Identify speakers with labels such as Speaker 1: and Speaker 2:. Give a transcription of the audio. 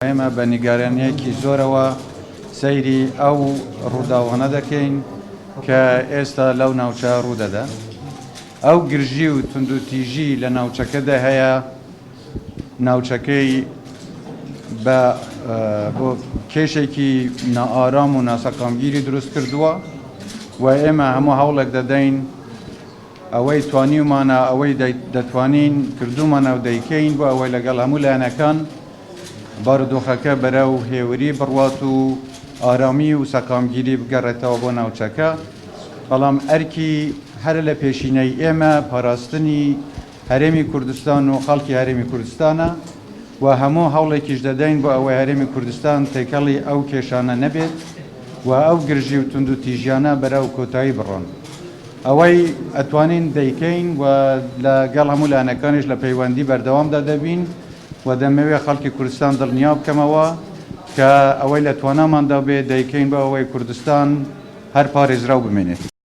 Speaker 1: ئێمە بە نیگارانیەکی زۆرەوە سەیری ئەو ڕووداوانە دەکەین کە ئێستا لەو ناوچە ڕوودەدا. ئەو گرژی و توندوتیژی لە ناوچەکەدا هەیە، ناوچەکەی بۆ کێشێکی نائارام و ناسەقامگیری دروست کردووە و ئێمە هەموو هەوڵێک دەدەین ئەوەی توانیمانە، ئەوەی دەتوانین کردومانە و دەیکەین بۆ ئەوەی لەگەڵ هەموو لایەنەکان بارودۆخەکە بەرەو هێوری بڕوات و ئارامی و سەقامگیری بگەڕێتەوە بۆ ناوچەکە. بەڵام ئەرکی هەر لە پێشینەی ئێمە پاراستنی هەرێمی کوردستان و خەڵکی هەرێمی کوردستانە و هەموو هەوڵێکیش دەدەین بۆ ئەوەی هەرێمی کوردستان تێکەڵی ئەو کێشانە نەبێت و ئەو گرژی و توندوتیژیانە بەرەو کۆتایی بڕۆن. ئەوەی ئەتوانین دەیکەین و لەگەڵ هەموو لایەنەکانیش لە پەیوەندی بەردەوامدا دەبین و دەمەوێت خەڵکی کوردستان دڵنیا بکەمەوە کە ئەوەی لە تواناماندا بێت دەیکەین بۆ ئەوەی کوردستان هەر پارێزراو بمێنێت.